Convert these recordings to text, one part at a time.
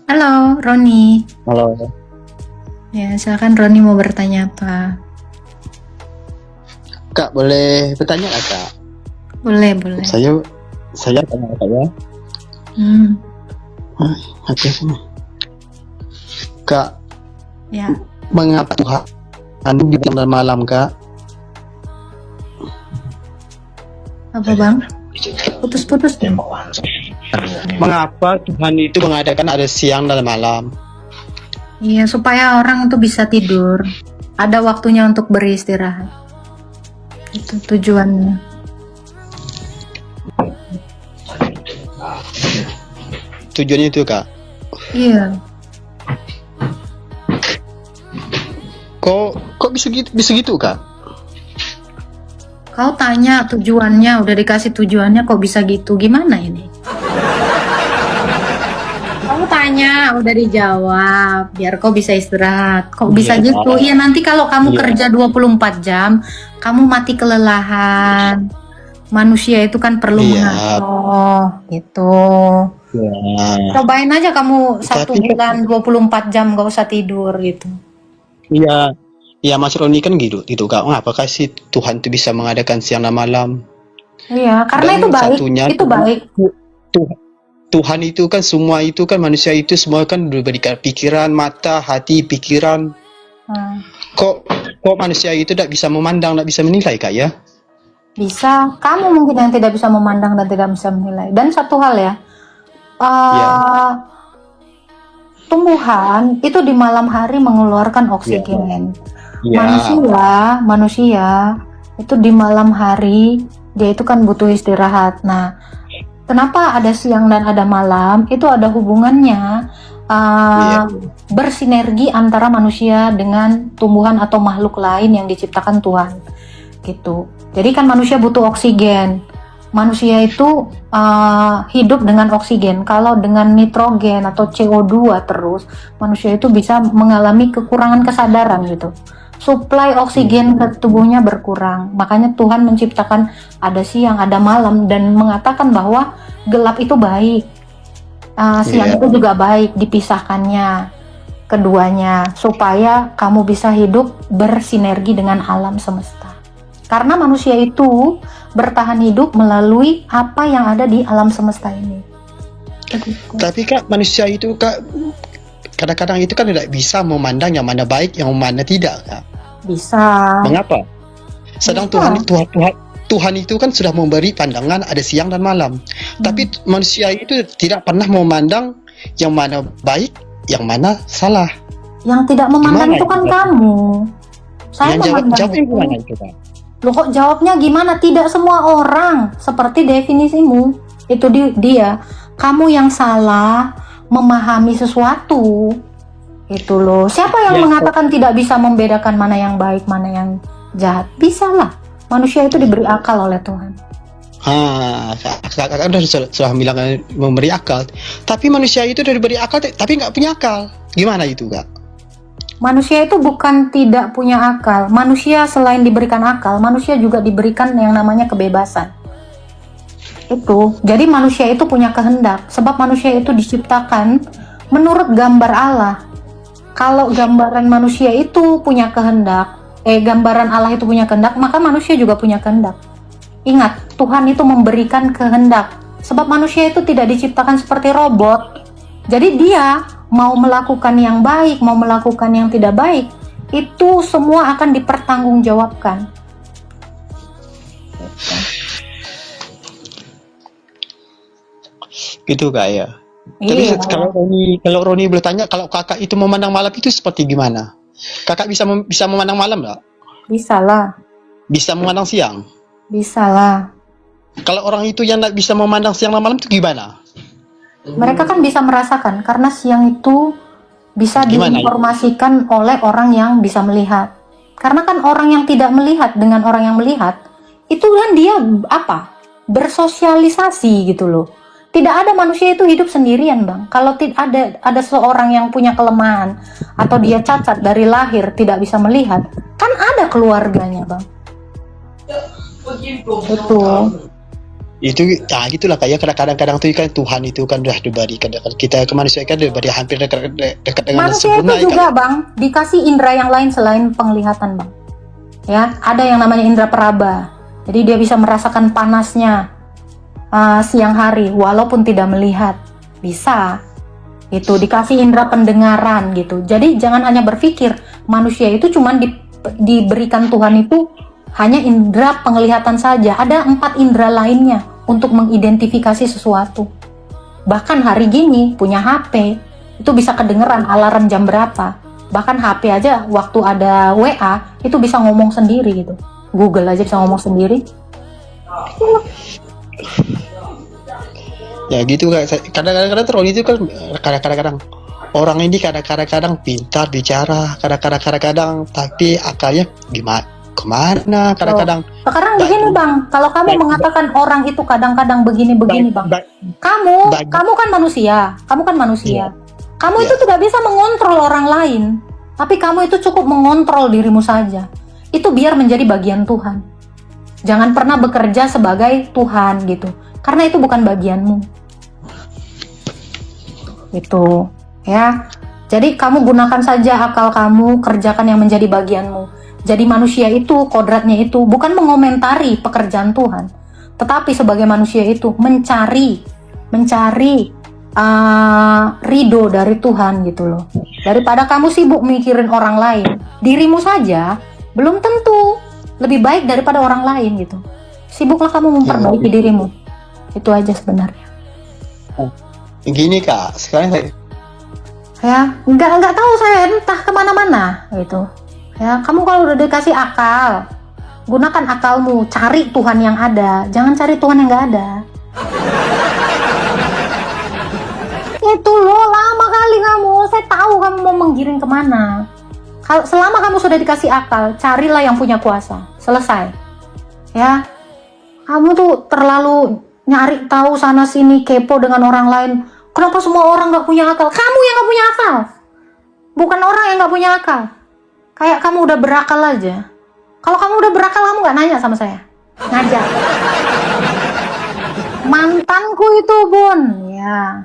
Halo, Roni. Halo, Ya, silakan Roni mau bertanya apa? Kak, boleh bertanya nggak, Kak? Boleh, boleh. Saya tanya Kak ya. Hmm, Oke, sini. Kak, ya. mengapa Tuhan di dalam malam, Kak? Apa bang? Putus-putus deh. Mengapa Tuhan itu mengadakan ada siang dan malam? Iya, supaya orang tuh bisa tidur. Ada waktunya untuk beristirahat. Itu tujuannya. Tujuannya itu, Kak. Iya. Kok bisa gitu, Kak? Kau tanya tujuannya, udah dikasih tujuannya kok bisa gitu? Gimana ini? Kamu tanya, udah dijawab, biar kau bisa istirahat. Kok bisa Iya. gitu? Iya, nanti kalau kamu Iya. kerja 24 jam, kamu mati kelelahan. Manusia itu kan perlu Iya. mengatur, gitu. Ya. Cobain aja kamu satu Tapi bulan 24 jam gak usah tidur gitu. Iya. Ya, Mas Roni kan gitu, Kak. Apakah sih Tuhan itu bisa mengadakan siang dan malam? Iya, karena Dan itu baik. satunya Itu baik. Tuhan itu kan semua itu kan manusia itu semua kan diberikan pikiran, mata, hati, pikiran. Hmm. Kok manusia itu tidak bisa memandang, tidak bisa menilai, Kak ya? Bisa. Kamu mungkin yang tidak bisa memandang dan tidak bisa menilai. Dan satu hal ya, Ya. tumbuhan itu di malam hari mengeluarkan oksigen. Ya. Manusia itu di malam hari dia itu kan butuh istirahat. Nah, kenapa ada siang dan ada malam? Itu ada hubungannya bersinergi antara manusia dengan tumbuhan atau makhluk lain yang diciptakan Tuhan. Gitu. Jadi kan manusia butuh oksigen. Manusia itu hidup dengan oksigen. Kalau dengan nitrogen atau CO2 terus, manusia itu bisa mengalami kekurangan kesadaran gitu. Suplai oksigen ke tubuhnya berkurang. Makanya Tuhan menciptakan ada siang, ada malam dan mengatakan bahwa gelap itu baik. Siang itu juga baik dipisahkannya keduanya supaya kamu bisa hidup bersinergi dengan alam semesta. Karena manusia itu bertahan hidup melalui apa yang ada di alam semesta ini. Tapi Kak, manusia itu Kak kadang-kadang itu kan tidak bisa memandang yang mana baik, yang mana tidak, Kak. Bisa. Mengapa? Sedang Tuhan itu kan sudah memberi pandangan ada siang dan malam. Tapi manusia itu tidak pernah memandang yang mana baik, yang mana salah. Yang tidak memandang Gimana itu kan itu? kamu. Saya Yang memandang jawabnya itu. gimana itu, Kak? Loh, kok jawabnya gimana? Tidak semua orang seperti definisimu. Itu dia. Kamu yang salah memahami sesuatu. Itu loh. Siapa yang mengatakan tidak bisa membedakan mana yang baik, mana yang jahat? Bisa lah. Manusia itu diberi akal oleh Tuhan. Kakak sudah bilang memberi akal. Tapi manusia itu sudah diberi akal, tapi nggak punya akal. Gimana itu, Kak? Manusia itu bukan tidak punya akal. Manusia selain diberikan akal, manusia juga diberikan yang namanya kebebasan. Itu. Jadi manusia itu punya kehendak. Sebab manusia itu diciptakan menurut gambar Allah. Kalau gambaran manusia itu punya kehendak, gambaran Allah itu punya kehendak, maka manusia juga punya kehendak. Ingat, Tuhan itu memberikan kehendak. Sebab manusia itu tidak diciptakan seperti robot. Jadi dia mau melakukan yang baik, mau melakukan yang tidak baik, itu semua akan dipertanggungjawabkan. Gitu, Kak ya. Tapi Iya. kalau Roni bertanya, kalau kakak itu memandang malam itu seperti gimana? Kakak bisa memandang malam nggak? Bisa lah. Bisa memandang siang? Bisa lah. Kalau orang itu yang nggak bisa memandang siang dan malam itu gimana? Mereka kan bisa merasakan karena siang itu bisa Gimana diinformasikan oleh orang yang bisa melihat. Karena kan orang yang tidak melihat dengan orang yang melihat itu kan dia bersosialisasi gitu loh. Tidak ada manusia itu hidup sendirian, Bang. Kalau ada seorang yang punya kelemahan atau dia cacat dari lahir tidak bisa melihat, kan ada keluarganya, Bang. Betul. Itu gitulah, kayak kadang-kadang tuh kan Tuhan itu kan udah diberi, kadang-kadang kita ke manusia kan diberi hampir dekat dengan Manusia sempurna itu juga kan. Bang dikasih indera yang lain selain penglihatan Bang. Ya, ada yang namanya indera peraba. Jadi dia bisa merasakan panasnya siang hari walaupun tidak melihat. Bisa. Itu dikasih indera pendengaran gitu. Jadi jangan hanya berpikir manusia itu cuman diberikan Tuhan itu hanya indera penglihatan saja. Ada 4 indera lainnya untuk mengidentifikasi sesuatu. Bahkan hari gini punya HP itu bisa kedengeran alarm jam berapa. Bahkan HP aja waktu ada WA itu bisa ngomong sendiri gitu. Google aja bisa ngomong sendiri. Ya gitu kan. Kadang-kadang terus itu kan kadang-kadang orang ini kadang-kadang pintar bicara, kadang-kadang tapi akalnya gimana? Kemana kadang-kadang. Sekarang begini Bang, kalau kamu mengatakan orang itu kadang-kadang begini-begini Bang, kamu kan manusia, kamu itu tidak bisa mengontrol orang lain, tapi kamu itu cukup mengontrol dirimu saja. Itu biar menjadi bagian Tuhan. Jangan pernah bekerja sebagai Tuhan gitu, karena itu bukan bagianmu. Itu ya. Jadi kamu gunakan saja akal kamu, kerjakan yang menjadi bagianmu. Jadi manusia itu kodratnya itu bukan mengomentari pekerjaan Tuhan, tetapi sebagai manusia itu mencari ridho dari Tuhan gitu loh. Daripada kamu sibuk mikirin orang lain, dirimu saja belum tentu lebih baik daripada orang lain gitu. Sibuklah kamu memperbaiki dirimu. Itu aja sebenarnya. Gini Kak, sekarang Ya, nggak tahu saya entah kemana-mana gitu. Ya, kamu kalau udah dikasih akal, gunakan akalmu, cari Tuhan yang ada, jangan cari Tuhan yang nggak ada. Itu loh, lama kali kamu, saya tahu kamu mau menggiring kemana. Selama kamu sudah dikasih akal, carilah yang punya kuasa, selesai. Ya, kamu tuh terlalu nyari tahu sana sini, kepo dengan orang lain. Kenapa semua orang nggak punya akal? Kamu yang nggak punya akal, bukan orang yang nggak punya akal. Kayak kamu udah berakal aja. Kalau kamu udah berakal, kamu nggak nanya sama saya. Ngajak. Mantanku itu Bun. Ya.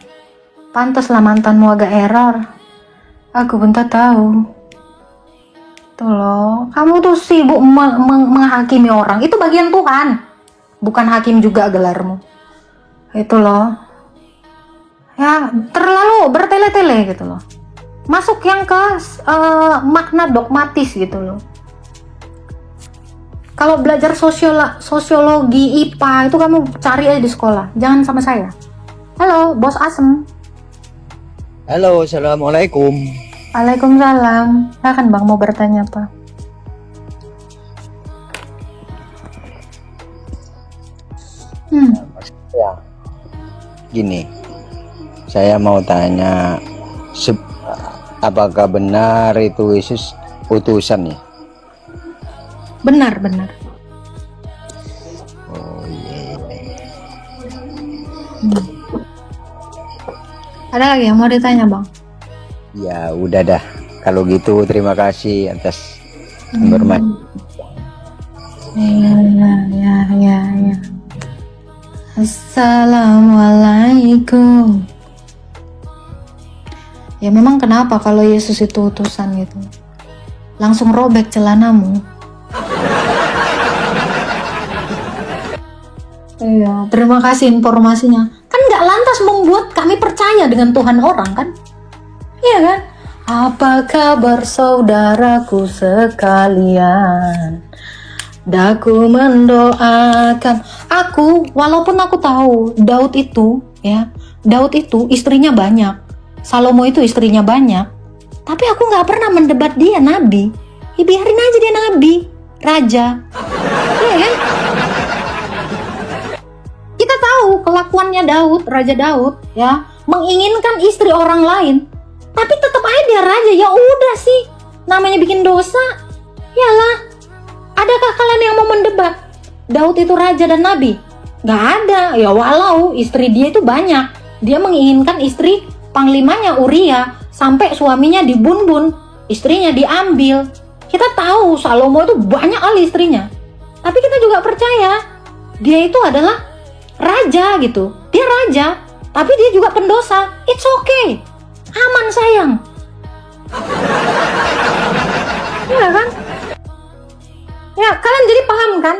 Pantaslah mantanmu agak error. Aku bentar tahu. Tuh loh. Kamu tuh sibuk menghakimi orang. Itu bagian Tuhan. Bukan hakim juga gelarmu. Itu loh. Ya, terlalu bertele-tele gitu loh. Masuk yang ke makna dogmatis gitu loh. Kalau belajar sosiologi IPA itu kamu cari aja di sekolah, jangan sama saya. Halo, Bos Asem. Halo, assalamualaikum. Waalaikumsalam. Silakan Bang, mau bertanya apa? Ya, gini, saya mau tanya, apakah benar itu Yesus utusan ya? Benar. Oh iya. Ada lagi yang mau ditanya Bang? Ya udah dah. Kalau gitu terima kasih atas informasi. Ya. Assalamualaikum. Ya memang kenapa kalau Yesus itu utusan gitu? Langsung robek celanamu. Iya, terima kasih informasinya. Kan nggak lantas membuat kami percaya dengan Tuhan orang kan? Iya kan? Apa kabar saudaraku sekalian? Daku mendoakan aku, walaupun aku tahu Daud itu istrinya banyak, Salomo itu istrinya banyak, tapi aku nggak pernah mendebat dia nabi. Ya biarin aja dia nabi, raja, iya kan? Kita tahu kelakuannya Daud, Raja Daud, ya menginginkan istri orang lain, tapi tetap aja dia raja. Ya udah sih, namanya bikin dosa, yalah. Adakah kalian yang mau mendebat Daud itu raja dan nabi? Gak ada. Ya walau istri dia itu banyak, dia menginginkan istri panglimanya Uria sampai suaminya dibunbun, istrinya diambil. Kita tahu Salomo itu banyak kali istrinya, tapi kita juga percaya dia itu adalah raja gitu. Dia raja, tapi dia juga pendosa. It's okay. Aman sayang. Iya kan? Ya, kalian jadi paham kan?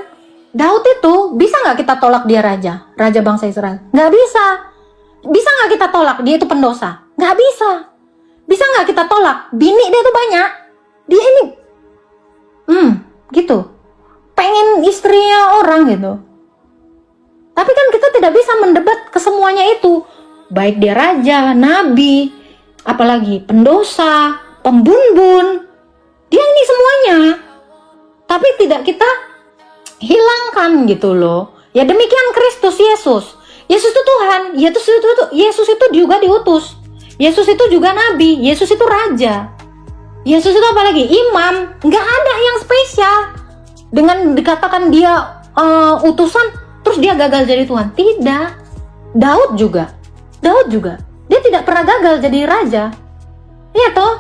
Daud itu bisa nggak kita tolak dia raja? Raja bangsa Israel? Nggak bisa. Bisa nggak kita tolak dia itu pendosa? Nggak bisa. Bisa nggak kita tolak bini dia tuh banyak? Dia ini, gitu. Pengen istrinya orang gitu. Tapi kan kita tidak bisa mendebat kesemuanya itu. Baik dia raja, nabi, apalagi pendosa, pembunuh. Dia ini semuanya. Tapi tidak kita hilangkan gitu loh. Ya demikian Kristus Yesus. Yesus itu Tuhan. Yesus itu juga diutus. Yesus itu juga nabi. Yesus itu raja. Yesus itu apalagi imam. Nggak ada yang spesial. Dengan dikatakan dia utusan, terus dia gagal jadi Tuhan. Tidak. Daud juga. Dia tidak pernah gagal jadi raja. Iya toh?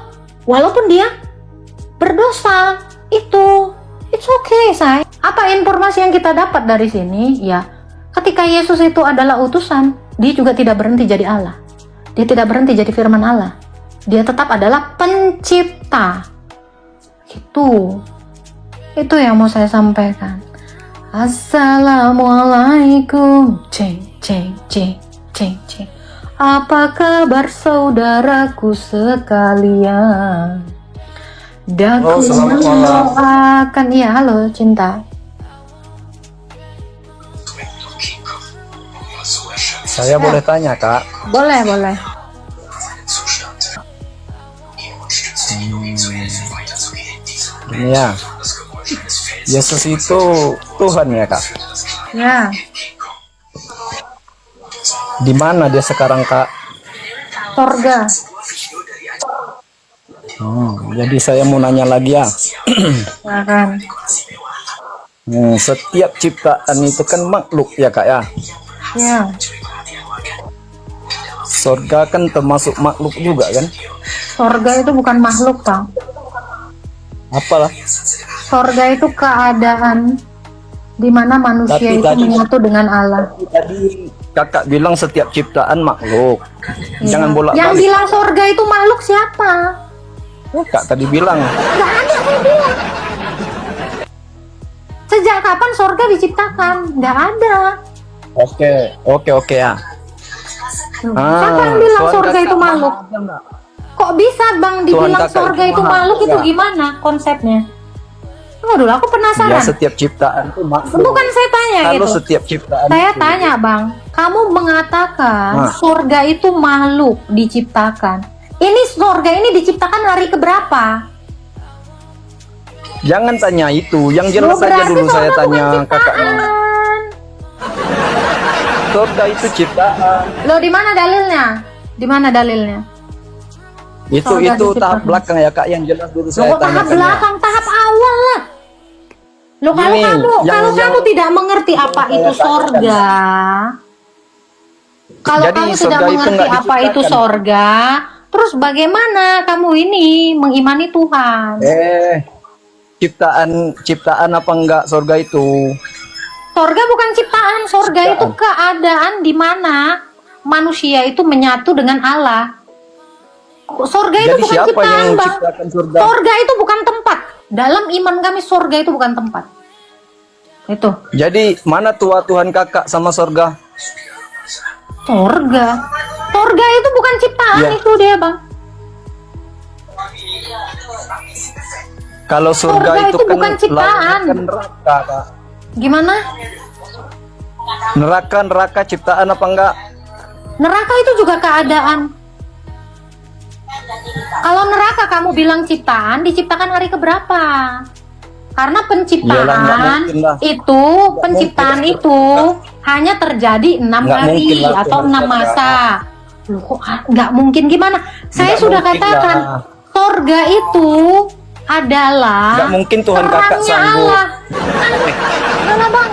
Walaupun dia berdosa. It's okay, say. Apa informasi yang kita dapat dari sini? Ya, ketika Yesus itu adalah utusan, dia juga tidak berhenti jadi Allah. Dia tidak berhenti jadi firman Allah. Dia tetap adalah pencipta. Itu yang mau saya sampaikan. Assalamualaikum. Ceng. Apa kabar saudaraku sekalian? Daku mendoakan. Iya, halo cinta. Saya boleh tanya, Kak? Boleh. Ini ya, Yesus itu Tuhan ya, Kak? Ya, Di mana dia sekarang, Kak? sorga. Jadi saya mau nanya lagi ya. Ya kan. Setiap ciptaan itu kan makhluk ya, Kak ya? Ya, Surga kan termasuk makhluk juga kan? sorga itu bukan makhluk, Bang. Apalah? Sorga itu keadaan di mana manusia Tapi itu tadi- menyatu dengan Allah. Tadi Kakak bilang setiap ciptaan makhluk. Ya. Jangan bolak-balik. Yang bilang sorga itu makhluk siapa? Kak tadi bilang. Gak ada yang bilang. Sejak kapan sorga diciptakan? Gak ada. Oke ya. Siapa yang bilang Tuhan sorga Kakak itu makhluk? maha ada nggak? Kok bisa Bang Tuhan dibilang Kakak sorga itu itu maha makhluk itu ada. gimana konsepnya? Tunggu dulu, aku Ya penasaran. setiap ciptaan itu makhluk. Bukan saya tanya Kalau itu. setiap ciptaan Saya itu- tanya Bang, kamu mengatakan Nah. sorga itu makhluk diciptakan. Ini sorga ini diciptakan hari keberapa? Jangan tanya itu, yang Loh, jelas saja berarti dulu saya sorga tanya bukan kakaknya. ciptaan. Surga itu ciptaan. Loh, di mana dalilnya? Di mana dalilnya? Itu Surga tahap diciptakan. belakang ya Kak, yang jelas dulu Loh, saya kok tahap tanyakan ya. belakang, tahap awal lah. Loh, kalau Gini, kamu yang- tidak mengerti apa saya itu tanyakan. sorga, kalau Jadi kamu tidak sorga itu mengerti nggak apa itu diciptakan. sorga, terus bagaimana kamu ini mengimani Tuhan? Ciptaan apa enggak surga itu? Sorga bukan ciptaan, sorga itu keadaan di mana manusia itu menyatu dengan Allah. Sorga itu Jadi bukan siapa ciptaan, yang Bang. menciptakan surga? Sorga itu bukan tempat. Dalam iman kami sorga itu bukan tempat. Itu Jadi mana tua Tuhan kakak sama surga? sorga. Sorga itu bukan ciptaan, Ya. itu dia, Bang. Kalau surga Surga itu itu kan bukan ciptaan. kan neraka, Kak. Gimana? Neraka ciptaan apa enggak? Neraka itu juga keadaan. Kalau neraka kamu bilang ciptaan, diciptakan hari keberapa? Karena Iyalah, nggak penciptaan mungkin lah. itu, penciptaan mungkin. itu hanya terjadi 6 Nggak hari mungkin lah, atau Tuhan 6 Kakak. masa. Loh, kok nggak mungkin gimana? Saya Nggak sudah mungkin katakan, lah. sorga itu adalah Nggak mungkin Tuhan Kakak terangnya sanggup. Allah. Mana Bang?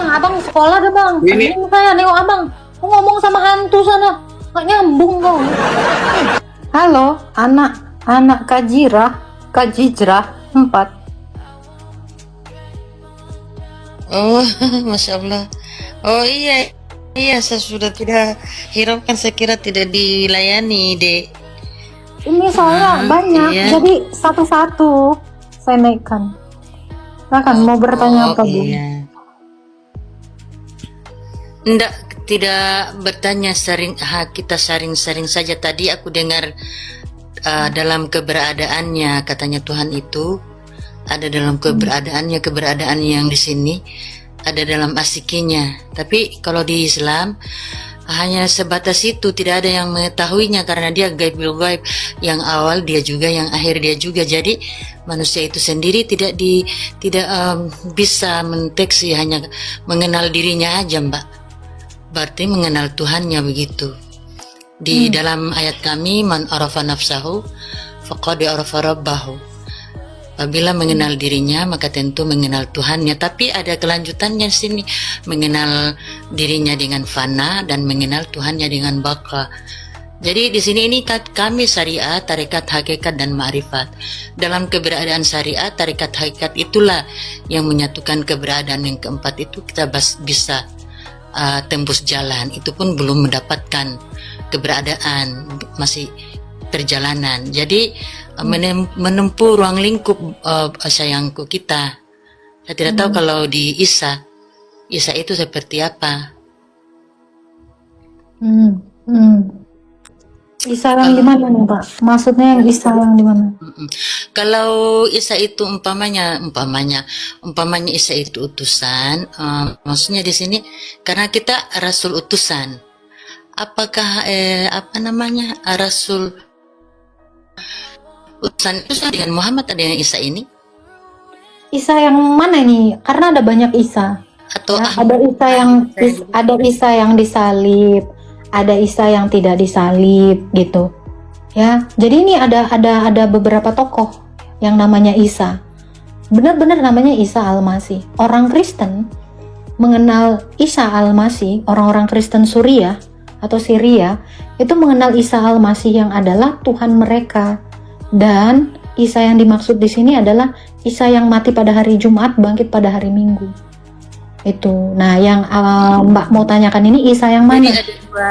Abang sekolah deh Bang. Ini- Ini saya nengok abang. Aku ngomong sama hantu sana. Nggak nyambung kau. Halo, anak Kajirah 4. Oh, Masya Allah. Oh iya, Iya, saya sudah tidak hiraukan, saya kira tidak dilayani, Dek. Ini soalnya banyak, iya. jadi satu-satu saya naikkan. Silakan mau bertanya apa, Bu? Iya. Enggak, tidak bertanya kita sharing-sharing saja. Tadi aku dengar dalam keberadaannya, katanya Tuhan itu ada dalam keberadaannya, keberadaan yang di sini ada dalam asikinya. Tapi kalau di Islam hanya sebatas itu, tidak ada yang mengetahuinya karena dia gaib-gaib, yang awal dia juga, yang akhir dia juga. Jadi manusia itu sendiri tidak bisa mendeteksi, hanya mengenal dirinya aja, Mbak. Berarti mengenal Tuhannya begitu. Di dalam ayat kami, man arafa nafsahu faqad arafa rabbahu. Apabila mengenal dirinya, maka tentu mengenal Tuhannya. Tapi ada kelanjutannya di sini, mengenal dirinya dengan fana dan mengenal Tuhannya dengan baka. Jadi di sini ini kami syariat, tarekat hakikat dan ma'rifat. Dalam keberadaan syariat, tarekat hakikat itulah yang menyatukan keberadaan yang keempat itu, kita bisa tembus jalan. Itu pun belum mendapatkan keberadaan, masih perjalanan. Jadi menempuh ruang lingkup sayangku kita. Saya tidak tahu kalau di Isa itu seperti apa. Isa yang di mana nih, Pak? Maksudnya yang Isa yang di mana? Kalau Isa itu umpamanya Isa itu utusan, maksudnya di sini karena kita rasul utusan. Apakah rasul utusan itu sama dengan Muhammad, ada yang Isa ini? Isa yang mana nih? Karena ada banyak Isa. Atau Ya, ada Isa yang disalib, ada Isa yang tidak disalib gitu. Ya, jadi ini ada beberapa tokoh yang namanya Isa. Benar-benar namanya Isa Al-Masih. Orang Kristen mengenal Isa Al-Masih, orang-orang Kristen Suriah atau Syria itu mengenal Isa Al-Masih yang adalah Tuhan mereka. Dan Isa yang dimaksud di sini adalah Isa yang mati pada hari Jumat, bangkit pada hari Minggu. Itu. Nah, yang Mbak mau tanyakan ini Isa yang mana? Jadi ada dua.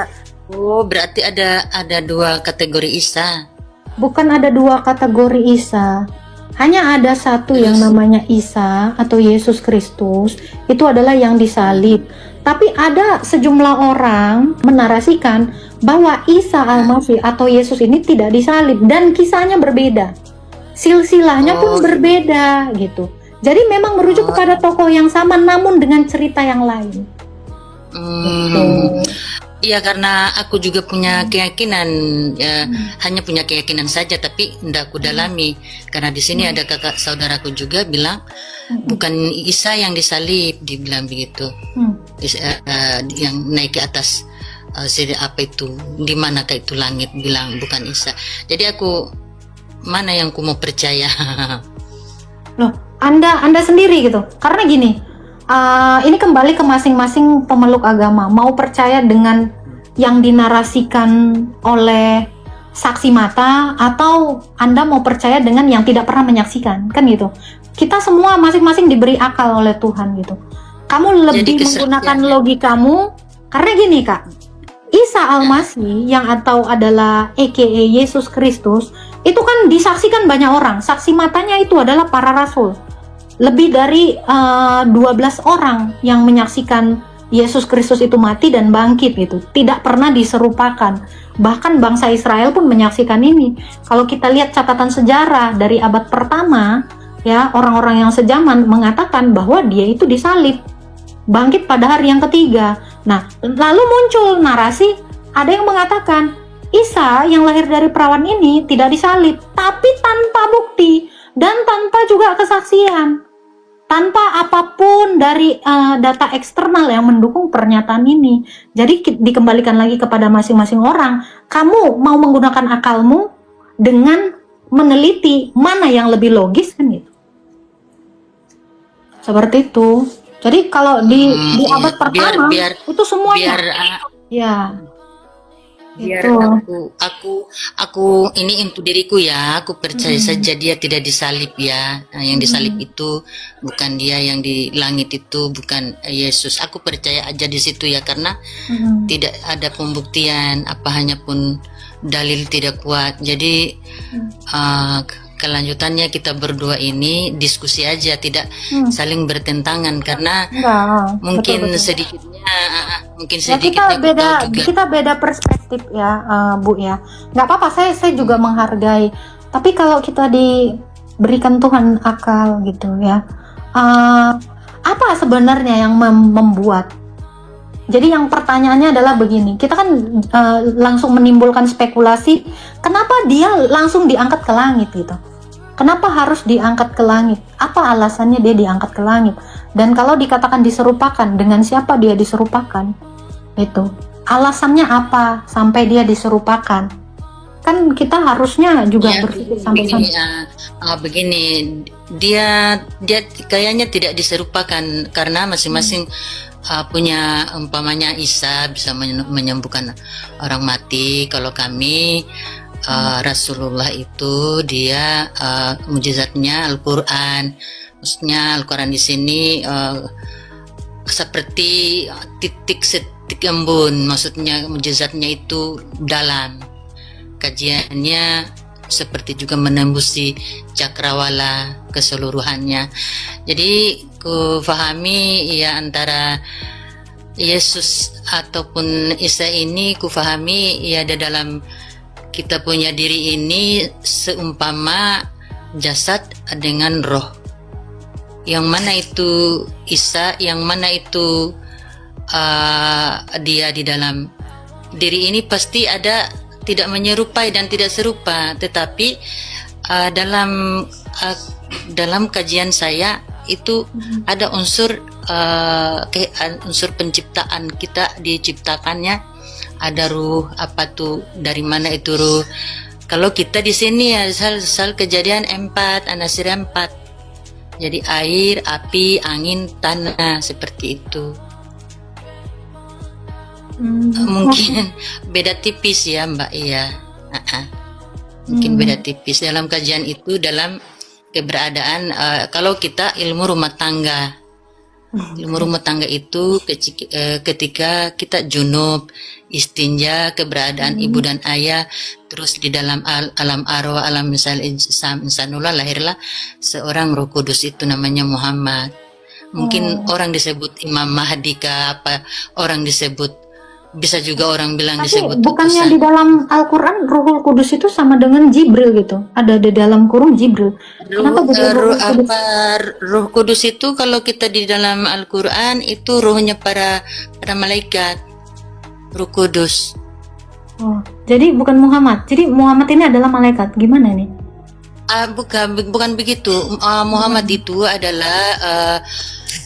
Oh, berarti ada dua kategori Isa. Bukan ada dua kategori Isa. Hanya ada satu yang namanya Isa atau Yesus Kristus. Itu adalah yang disalib. Tapi ada sejumlah orang menarasikan bahwa Isa Al-Masih atau Yesus ini tidak disalib dan kisahnya berbeda. Silsilahnya pun berbeda gitu. Jadi memang merujuk kepada tokoh yang sama namun dengan cerita yang lain. Iya, karena aku juga punya keyakinan, hanya punya keyakinan saja, tapi tidak aku dalami. Karena di sini ada kakak saudaraku juga bilang bukan Isa yang disalib, dibilang begitu. Yang naik ke atas apa itu, di manakah itu langit, bilang bukan Isa. Jadi aku mana yang ku mau percaya? Loh, Anda sendiri gitu. Karena gini. Ini kembali ke masing-masing pemeluk agama, mau percaya dengan yang dinarasikan oleh saksi mata atau Anda mau percaya dengan yang tidak pernah menyaksikan, kan gitu. Kita semua masing-masing diberi akal oleh Tuhan gitu. Kamu lebih menggunakan logikamu karena gini, Kak. Isa Al-Masih yang atau adalah aka Yesus Kristus itu kan disaksikan banyak orang. Saksi matanya itu adalah para rasul. Lebih dari 12 orang yang menyaksikan Yesus Kristus itu mati dan bangkit gitu. Tidak pernah diserupakan. Bahkan bangsa Israel pun menyaksikan ini. Kalau kita lihat catatan sejarah dari abad pertama, ya, orang-orang yang sejaman mengatakan bahwa dia itu disalib, bangkit pada hari yang ketiga. Nah, lalu muncul narasi, ada yang mengatakan Isa yang lahir dari perawan ini tidak disalib, tapi tanpa bukti dan tanpa juga kesaksian. Tanpa apapun dari data eksternal yang mendukung pernyataan ini. Jadi dikembalikan lagi kepada masing-masing orang. Kamu mau menggunakan akalmu dengan meneliti mana yang lebih logis kan gitu. Seperti itu. Jadi kalau di abad pertama itu semua ya. biar Itu. aku ini untuk diriku ya, aku percaya saja dia tidak disalib ya. Nah, yang disalib itu bukan dia, yang di langit itu bukan Yesus. Aku percaya aja di situ ya, karena tidak ada pembuktian apa, hanya pun dalil tidak kuat. Jadi kelanjutannya kita berdua ini diskusi aja, tidak saling bertentangan, karena Enggak, mungkin betul-betul. sedikitnya Ya kita aku beda, tahu juga. kita beda perspektif ya, Bu ya. Nggak apa-apa, saya juga menghargai. Tapi kalau kita diberikan Tuhan akal gitu ya, apa sebenarnya yang membuat? Jadi yang pertanyaannya adalah begini, kita kan langsung menimbulkan spekulasi, kenapa dia langsung diangkat ke langit gitu? Kenapa harus diangkat ke langit? Apa alasannya dia diangkat ke langit? Dan kalau dikatakan diserupakan, dengan siapa dia diserupakan? Itu alasannya apa sampai dia diserupakan? Kan kita harusnya juga Ya, berpikir sampai begini, sana. begini, dia kayaknya tidak diserupakan karena masing-masing punya, umpamanya Isa bisa menyembuhkan orang mati. Kalau kami Rasulullah itu dia mujizatnya Al-Quran. Maksudnya Al-Quran di sini seperti titik embun, maksudnya mujizatnya itu dalam, kajiannya seperti juga menembusi cakrawala keseluruhannya. Jadi ku fahami ya, antara Yesus ataupun Isa ini ku fahami ya, ada dalam kita punya diri ini seumpama jasad dengan roh. Yang mana itu Isa, yang mana itu dia di dalam diri ini pasti ada tidak menyerupai dan tidak serupa, tetapi dalam kajian saya itu ada unsur unsur penciptaan, kita diciptakannya ada ruh, apa tuh, dari mana itu ruh. Kalau kita di sini ya asal kejadian 4, anasir 4. Jadi air, api, angin, tanah, seperti itu. Mungkin beda tipis ya Mbak, iya. Mungkin beda tipis dalam kajian itu, dalam keberadaan kalau kita ilmu rumah tangga. Ilmu rumah tangga itu ketika kita junub, istinja, keberadaan ibu dan ayah, terus di dalam alam arwah, alam insanullah, lahirlah seorang Roh Kudus, itu namanya Muhammad. Mungkin orang disebut Imam Mahdi kah, apa orang disebut, bisa juga orang bilang Tapi disebut bukannya utusan. di dalam Al-Quran Ruhul Kudus itu sama dengan Jibril gitu? Ada di dalam kurung Jibril. Kenapa jadi Ruhul Kudus? Roh Kudus itu kalau kita di dalam Al-Quran itu rohnya para malaikat, Roh Kudus. Oh, jadi bukan Muhammad. Jadi Muhammad ini adalah malaikat. Gimana nih? Bukan begitu. Muhammad itu adalah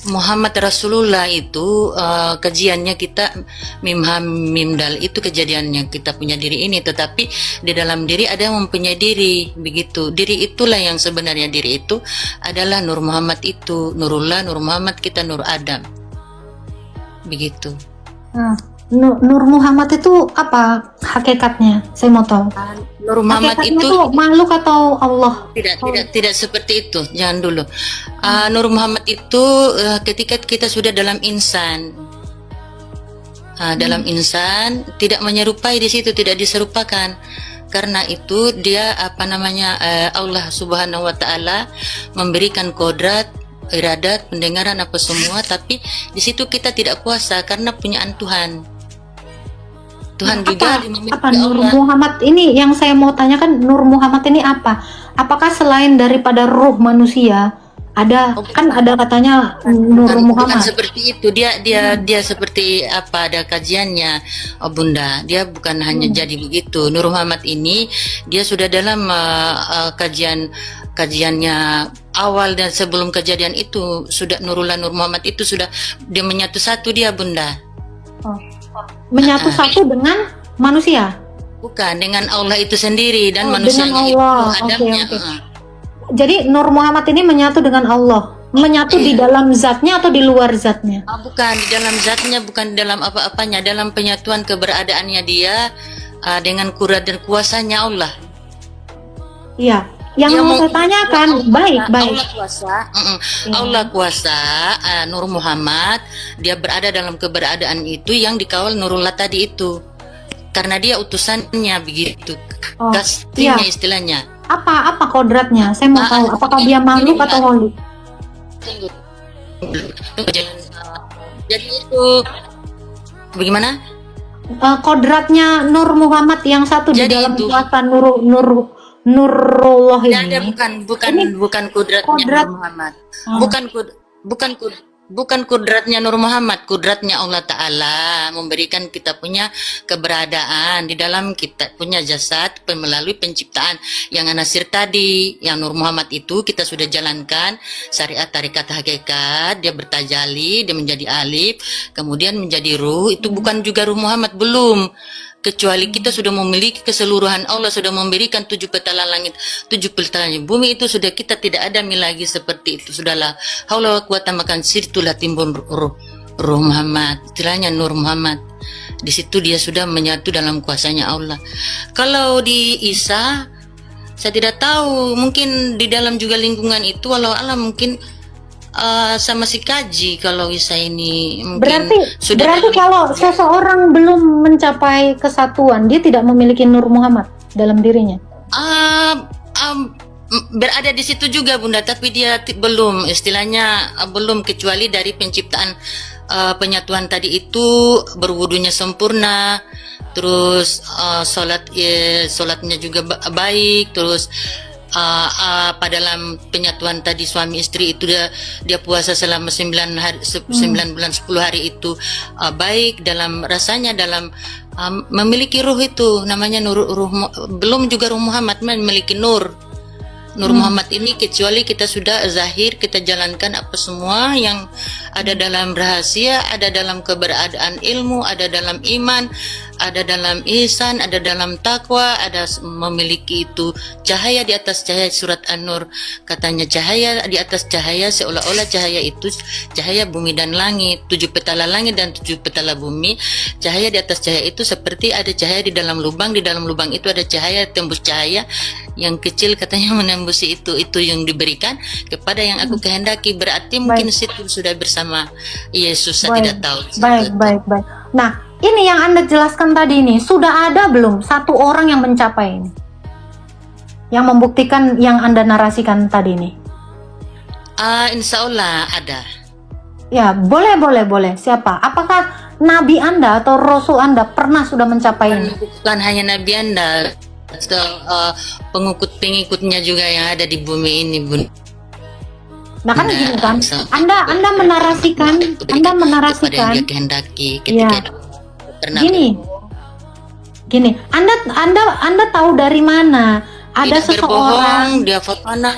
Muhammad Rasulullah itu kajiannya kita mim ham mim dal, itu kejadiannya kita punya diri ini, tetapi di dalam diri ada yang mempunyai diri, begitu. Diri itulah yang sebenarnya, diri itu adalah Nur Muhammad, itu Nurullah, Nur Muhammad, kita Nur Adam, begitu. Nur Muhammad itu apa hakikatnya? Saya mau tahu. Nur Muhammad Hakikatnya itu makhluk atau Allah? tidak seperti itu, jangan dulu. Nur Muhammad itu ketika kita sudah dalam insan, dalam insan tidak menyerupai, di situ tidak diserupakan. Karena itu dia Allah Subhanahu wa taala memberikan kodrat, iradat, pendengaran, apa semua, tapi di situ kita tidak puasa karena punyaan Tuhan. Tuhan juga apa Nur Muhammad ini yang saya mau tanyakan, Nur Muhammad ini apa? Apakah selain daripada ruh manusia ada, kan ada katanya Nur Muhammad. Bukan seperti itu, dia seperti apa, ada kajiannya, Bunda. Dia bukan hanya jadi begitu. Nur Muhammad ini dia sudah dalam kajiannya awal, dan sebelum kejadian itu sudah Nurullah, Nur Muhammad itu sudah dia menyatu satu dia, Bunda. Menyatu satu dengan manusia? Bukan, dengan Allah itu sendiri dan manusia dengan itu Allah. Adamnya. Jadi Nur Muhammad ini menyatu dengan Allah, menyatu di dalam zatnya atau di luar zatnya? Bukan di dalam zatnya, bukan di dalam apa-apanya, dalam penyatuan keberadaannya dia dengan kudrat dan kuasanya Allah. Iya, yang Dia mau saya tanyakan, baik. Allah kuasa, Iya. Allah kuasa, Nur Muhammad, dia berada dalam keberadaan itu yang dikawal Nurullah tadi itu. Karena dia utusannya begitu. Oh, Kasihnya iya. istilahnya. Apa kodratnya? Saya mau tahu. Apakah dia makhluk atau holik? Tunggu. Jadi itu bagaimana? Kodratnya Nur Muhammad yang satu di Jadi dalam itu. kuasa Nurullah Tidak ada, ini. bukan kudratnya kodrat- Nur Muhammad. Oh. Bukan kudratnya Nur Muhammad, kudratnya Allah Ta'ala memberikan kita punya keberadaan di dalam kita punya jasad melalui penciptaan yang Anasir tadi, yang Nur Muhammad itu kita sudah jalankan syariat tarikat hakikat, dia bertajali, dia menjadi alif, kemudian menjadi ruh, itu bukan juga ruh Muhammad, belum. Kecuali kita sudah memiliki keseluruhan, Allah sudah memberikan 7 petala langit, 7 petala bumi, itu sudah kita tidak ada lagi seperti itu. Sudahlah, haula wa quwata makan situlah timbun ruh Muhammad, istilahnya Nur Muhammad. Di situ dia sudah menyatu dalam kuasanya Allah. Kalau di Isa, saya tidak tahu, mungkin di dalam juga lingkungan itu, walau alam mungkin sama si kaji kalau Isa ini mungkin Berarti dalam- kalau seseorang belum mencapai kesatuan, dia tidak memiliki Nur Muhammad dalam dirinya. Berada di situ juga Bunda, tapi dia belum, istilahnya belum, kecuali dari penciptaan penyatuan tadi itu berwudunya sempurna, terus sholatnya juga baik, terus pada dalam penyatuan tadi suami istri itu dia puasa selama 9 bulan 10 hari itu baik dalam rasanya, dalam memiliki ruh itu namanya belum juga ruh Muhammad memiliki Nur Muhammad ini, kecuali kita sudah zahir, kita jalankan apa semua yang ada dalam rahasia, ada dalam keberadaan ilmu, ada dalam iman, ada dalam ihsan, ada dalam takwa, ada memiliki itu cahaya di atas cahaya. Surat An-Nur katanya cahaya di atas cahaya, seolah-olah cahaya itu cahaya bumi dan langit, 7 petala langit dan 7 petala bumi. Cahaya di atas cahaya itu seperti ada cahaya di dalam lubang itu ada cahaya, tembus cahaya yang kecil katanya menembusi itu yang diberikan kepada yang aku kehendaki. Berarti mungkin situ sudah bersama Yesus, saya tidak tahu. Baik. Nah, ini yang Anda jelaskan tadi ini, sudah ada belum satu orang yang mencapai ini? Yang membuktikan yang Anda narasikan tadi ini? Insya Allah ada. Ya, boleh. Siapa? Apakah Nabi Anda atau Rasul Anda pernah sudah mencapai ini? Bukan hanya Nabi Anda, pengikut-pengikutnya juga yang ada di bumi ini, Bun. Nah kan gini kan, Anda menarasikan, kepada yang dia kehendaki ketika pernah gini, Anda tahu dari mana ada tidak seseorang berbohong, dia fotona.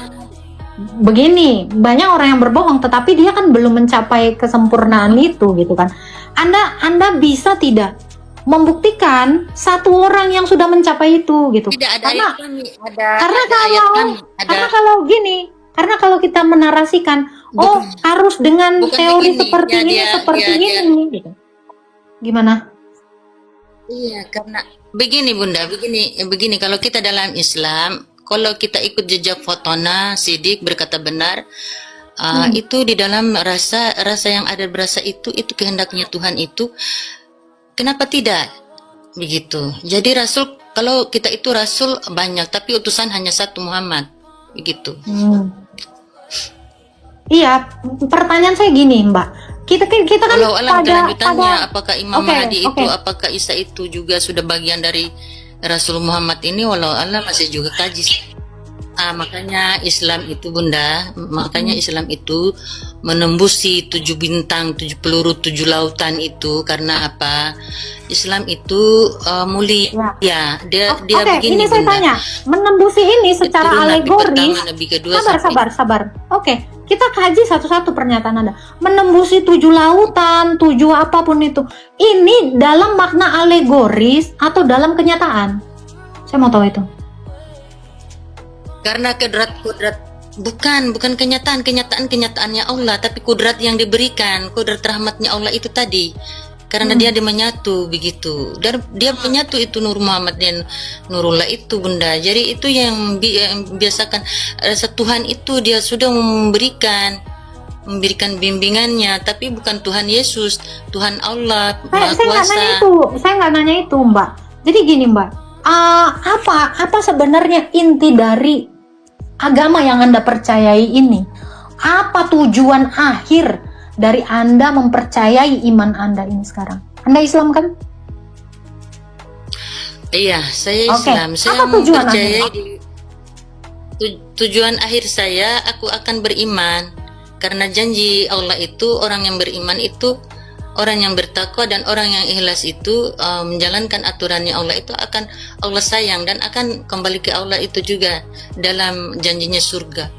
begini, banyak orang yang berbohong, tetapi dia kan belum mencapai kesempurnaan itu, gitu kan? Anda bisa tidak membuktikan satu orang yang sudah mencapai itu, gitu? Tidak ada Karena- ayat kami, karena kalau gini, karena kalau kita menarasikan, harus dengan bukan teori begini, seperti ini, ini, gitu. Gimana? Iya, karena begini Bunda, begini kalau kita dalam Islam, kalau kita ikut jejak Fotona, Sidik berkata benar, itu di dalam rasa yang ada berasa itu kehendaknya Tuhan itu, kenapa tidak? Begitu. Jadi Rasul, kalau kita itu Rasul banyak, tapi utusan hanya satu, Muhammad. Begitu. Iya, pertanyaan saya gini, Mbak. Kita kan Kalau alam kelanjutannya, apakah Imam Oke, Mahdi itu, oke. apakah Isa itu juga sudah bagian dari Rasul Muhammad ini? Walau alam masih juga kaji. Makanya Islam itu Bunda, Islam itu menembusi 7 bintang, 7 peluru, 7 lautan itu karena apa? Islam itu mulia. Dia Oke, begini ini saya Bunda. tanya, menembusi ini secara Itu Nabi alegoris. pertama, Nabi kedua, Sabar. Oke, kita kaji satu-satu pernyataan Anda. Menembusi 7 lautan, 7 apapun itu. Ini dalam makna alegoris atau dalam kenyataan? Saya mau tahu itu. Karena kudrat bukan kenyataannya Allah, tapi kudrat yang diberikan, kudrat rahmatnya Allah itu tadi. karena dia menyatu begitu. Dan dia penyatu itu Nur Muhammad dan Nurullah itu Bunda. Jadi itu yang biasakan Tuhan itu dia sudah memberikan bimbingannya, tapi bukan Tuhan Yesus, Tuhan Allah Maha Kuasa. Saya nggak nanya itu, Mbak. Jadi gini, Mbak, apa sebenarnya inti dari agama yang Anda percayai ini? Apa tujuan akhir dari Anda mempercayai iman Anda ini sekarang? Anda Islam kan? Iya, saya Oke. Islam. Saya Apa tujuan mempercayai akhir? tujuan akhir saya, aku akan beriman. Karena janji Allah itu, orang yang beriman itu, orang yang bertakwa dan orang yang ikhlas itu menjalankan aturannya Allah itu akan Allah sayang dan akan kembali ke Allah itu juga dalam janjinya surga.